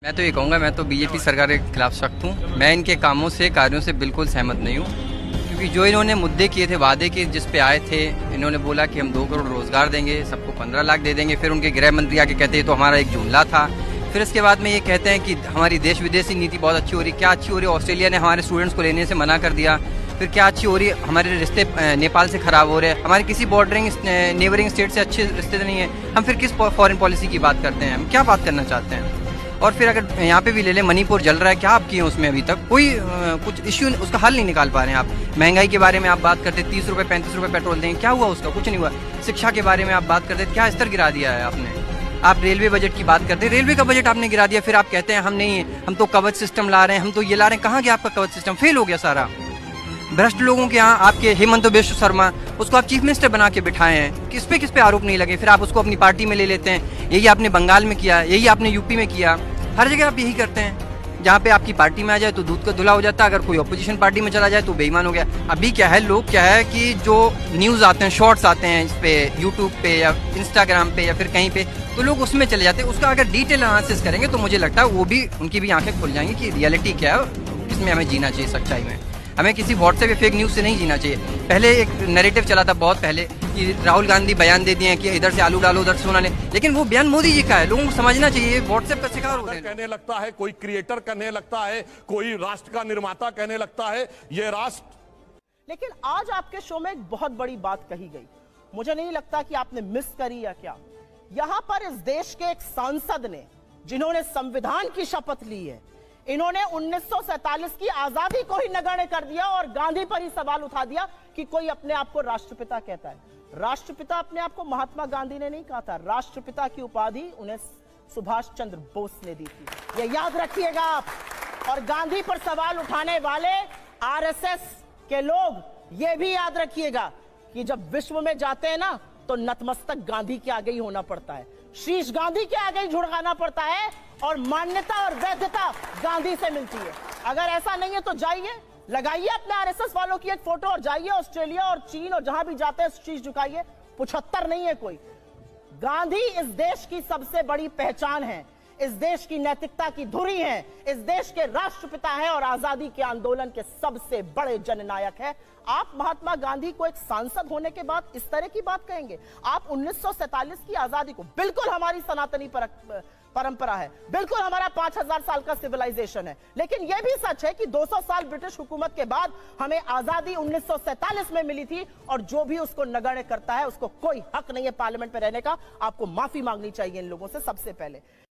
मैं तो ये कहूँगा, मैं तो बीजेपी सरकार के खिलाफ सख्त हूँ। मैं इनके कामों से, कार्यों से बिल्कुल सहमत नहीं हूँ, क्योंकि जो इन्होंने मुद्दे किए थे, वादे किए, जिस पे आए थे, इन्होंने बोला कि हम 2 करोड़ रोजगार देंगे, सबको 15 लाख दे देंगे। फिर उनके गृह मंत्री आके कहते हैं तो हमारा एक जुमला था। फिर इसके बाद में ये कहते हैं कि हमारी देश विदेशी नीति बहुत अच्छी हो रही। क्या अच्छी हो रही है? ऑस्ट्रेलिया ने हमारे स्टूडेंट्स को लेने से मना कर दिया। फिर क्या अच्छी हो रही है? हमारे रिश्ते नेपाल से खराब हो रहे हैं। हमारे किसी बॉर्डरिंग नेबरिंग स्टेट से अच्छे रिश्ते नहीं है। हम फिर किस फॉरेन पॉलिसी की बात करते हैं? हम क्या बात करना चाहते हैं? और फिर अगर यहाँ पे भी ले लें, मणिपुर जल रहा है, क्या आप किए उसमें अभी तक? कोई कुछ इश्यू, उसका हल नहीं निकाल पा रहे हैं आप। महंगाई के बारे में आप बात करते, 30 रुपये 35 रुपये पेट्रोल देंगे, क्या हुआ उसका? कुछ नहीं हुआ। शिक्षा के बारे में आप बात करते, क्या स्तर गिरा दिया है आपने? आप रेलवे बजट की बात करते, रेलवे का बजट आपने गिरा दिया। फिर आप कहते हैं हम नहीं, हम तो कवच सिस्टम ला रहे हैं, हम तो ये ला रहे हैं। कहाँ गया आपका कवच सिस्टम? फेल हो गया सारा। भ्रष्ट लोगों के यहाँ आपके हेमंत बिश्व शर्मा, उसको आप चीफ मिनिस्टर बना के बिठाए हैं। किस पे आरोप नहीं लगे? फिर आप उसको अपनी पार्टी में ले लेते हैं। यही आपने बंगाल में किया, यही आपने यूपी में किया, हर जगह आप यही करते हैं। जहाँ पे आपकी पार्टी में आ जाए तो दूध का धुला हो जाता है, अगर कोई अपोजिशन पार्टी में चला जाए तो बेईमान हो गया। अभी क्या है, लोग क्या है कि जो न्यूज़ आते हैं, शॉर्ट्स आते हैं इस पे, यूट्यूब पे या इंस्टाग्राम पे या फिर कहीं पे, तो लोग उसमें चले जाते हैं। उसका अगर डिटेल एनालिसिस करेंगे तो मुझे लगता है वो भी, उनकी भी आंखें खुल जाएंगी कि रियलिटी क्या है, इसमें हमें जीना चाहिए, सच्चाई में। हमें किसी व्हाट्सएप या फेक न्यूज़ से नहीं जीना चाहिए। पहले एक नैरेटिव चला था बहुत पहले कि राहुल गांधी बयान दे दिए हैं कि इधर से आलू डालो, उधर से सोना ले, लेकिन वो बयान मोदी जी का है। लोगों को समझना चाहिए, व्हाट्सएप का शिकार हो रहे हैं। कहने लगता है, कोई क्रिएटर कहने लगता है, कोई राष्ट्र का निर्माता कहने लगता है, ये राष्ट्र। लेकिन आज आपके शो में एक बहुत बड़ी बात कही गई, मुझे नहीं लगता कि आपने मिस करी या क्या। यहां पर इस देश के एक सांसद ने, जिन्होंने संविधान की शपथ ली है, इन्होंने 1947 की आजादी को ही नगण्य कर दिया और गांधी पर ही सवाल उठा दिया कि कोई अपने आप को राष्ट्रपिता कहता है। राष्ट्रपिता अपने आप को महात्मा गांधी ने नहीं कहा था, राष्ट्रपिता की उपाधि उन्हें सुभाष चंद्र बोस ने दी थी, ये याद रखिएगा आप। और गांधी पर सवाल उठाने वाले आरएसएस के लोग ये भी याद रखिएगा कि जब विश्व में जाते हैं ना, तो नतमस्तक गांधी के आगे ही होना पड़ता है, शीश गांधी के आगे ही झुकाना पड़ता है, और मान्यता और वैधता गांधी से मिलती है। अगर ऐसा नहीं है तो जाइए, लगाइए अपने आरएसएस वालों की एक फोटो और जाइए ऑस्ट्रेलिया और चीन और जहां भी जाते हैं शीश झुकाइए। 75 नहीं है कोई। गांधी इस देश की सबसे बड़ी पहचान है, इस देश की नैतिकता की धुरी है, इस देश के राष्ट्रपिता है और आजादी के आंदोलन के सबसे बड़े जननायक है। आप महात्मा गांधी को एक सांसद होने के बाद इस तरह की बात कहेंगे? आप 1947 की आजादी को, बिल्कुल हमारी सनातनी परंपरा है, बिल्कुल हमारा 5000 साल का सिविलाइजेशन है, लेकिन यह भी सच है कि 200 साल ब्रिटिश हुकूमत के बाद हमें आजादी 1947 में मिली थी, और जो भी उसको नगण्य करता है उसको कोई हक नहीं है पार्लियामेंट में रहने का। आपको माफी मांगनी चाहिए इन लोगों से सबसे पहले।